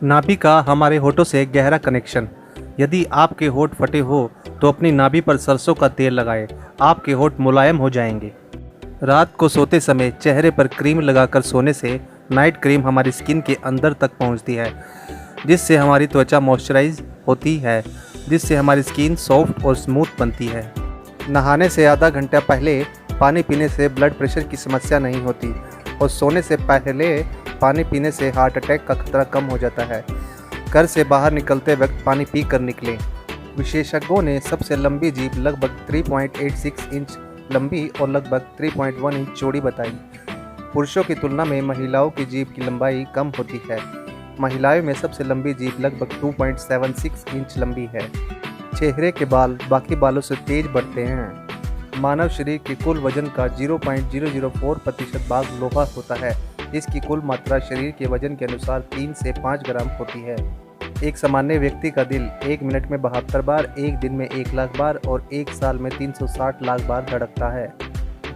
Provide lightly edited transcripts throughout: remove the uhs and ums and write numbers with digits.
नाभि का हमारे होठों से गहरा कनेक्शन। यदि आपके होठ फटे हो तो अपनी नाभि पर सरसों का तेल लगाएं। आपके होठ मुलायम हो जाएंगे। रात को सोते समय चेहरे पर क्रीम लगाकर सोने से नाइट क्रीम हमारी स्किन के अंदर तक पहुंचती है, जिससे हमारी त्वचा मॉइस्चराइज होती है, जिससे हमारी स्किन सॉफ्ट और स्मूथ बनती है। नहाने से आधा घंटा पहले पानी पीने से ब्लड प्रेशर की समस्या नहीं होती और सोने से पहले पानी पीने से हार्ट अटैक का खतरा कम हो जाता है। घर से बाहर निकलते वक्त पानी पी कर निकलें। विशेषज्ञों ने सबसे लंबी जीभ लगभग 3.86 इंच लंबी और लगभग 3.1 इंच चौड़ी बताई। पुरुषों की तुलना में महिलाओं की जीभ की लंबाई कम होती है। महिलाओं में सबसे लंबी जीभ लगभग 2.76 इंच लंबी है। चेहरे के बाल बाकी बालों से तेज बढ़ते हैं। मानव शरीर के कुल वजन का 0.004% भाग लोहा होता है। इसकी कुल मात्रा शरीर के वजन के अनुसार 3 से 5 ग्राम होती है। एक सामान्य व्यक्ति का दिल 1 मिनट में 72 बार, एक दिन में 1 लाख बार और एक साल में 360 लाख बार धड़कता है।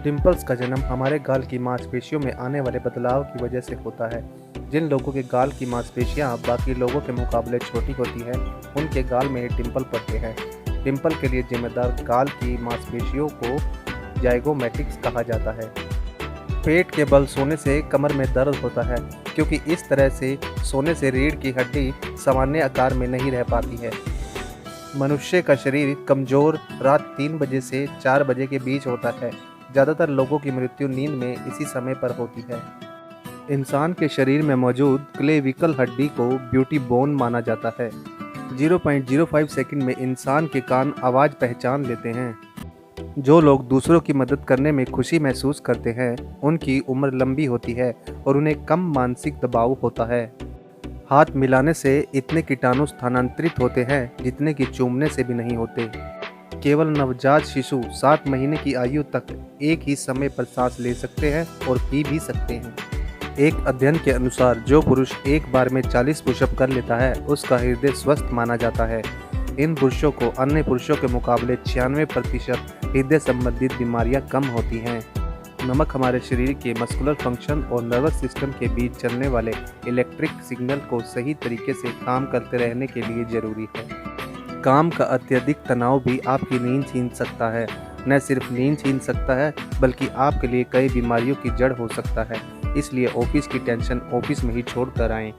डिम्पल्स का जन्म हमारे गाल की मांसपेशियों में आने वाले बदलाव की वजह से होता है। जिन लोगों के गाल की मांसपेशियां बाकी लोगों के मुकाबले छोटी होती हैं, उनके गाल में डिम्पल पड़ते हैं। डिम्पल के लिए जिम्मेदार गाल की मांसपेशियों को जाइगोमैटिक्स कहा जाता है। पेट के बल सोने से कमर में दर्द होता है, क्योंकि इस तरह से सोने से रीढ़ की हड्डी सामान्य आकार में नहीं रह पाती है। मनुष्य का शरीर कमज़ोर रात 3 बजे से 4 बजे के बीच होता है। ज़्यादातर लोगों की मृत्यु नींद में इसी समय पर होती है। इंसान के शरीर में मौजूद क्लेविकल हड्डी को ब्यूटी बोन माना जाता है। 0.05 सेकंड में इंसान के कान आवाज़ पहचान लेते हैं। जो लोग दूसरों की मदद करने में खुशी महसूस करते हैं, उनकी उम्र लंबी होती है और उन्हें कम मानसिक दबाव होता है। हाथ मिलाने से इतने कीटाणु स्थानांतरित होते हैं जितने कि चूमने से भी नहीं होते। केवल नवजात शिशु 7 महीने की आयु तक एक ही समय पर सांस ले सकते हैं और पी भी सकते हैं। एक अध्ययन के अनुसार जो पुरुष एक बार में 40 पुशअप कर लेता है, उसका हृदय स्वस्थ माना जाता है। इन पुरुषों को अन्य पुरुषों के मुकाबले 96% हृदय संबंधित बीमारियां कम होती हैं। नमक हमारे शरीर के मस्कुलर फंक्शन और नर्वस सिस्टम के बीच चलने वाले इलेक्ट्रिक सिग्नल को सही तरीके से काम करते रहने के लिए जरूरी है। काम का अत्यधिक तनाव भी आपकी नींद छीन सकता है। न सिर्फ नींद छीन सकता है, बल्कि आपके लिए कई बीमारियों की जड़ हो सकता है। इसलिए ऑफिस की टेंशन ऑफिस में ही छोड़ कर आएं।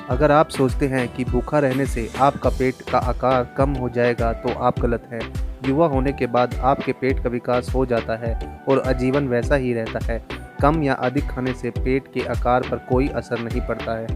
अगर आप सोचते हैं कि भूखा रहने से आपका पेट का आकार कम हो जाएगा, तो आप गलत हैं। युवा होने के बाद आपके पेट का विकास हो जाता है और आजीवन वैसा ही रहता है। कम या अधिक खाने से पेट के आकार पर कोई असर नहीं पड़ता है।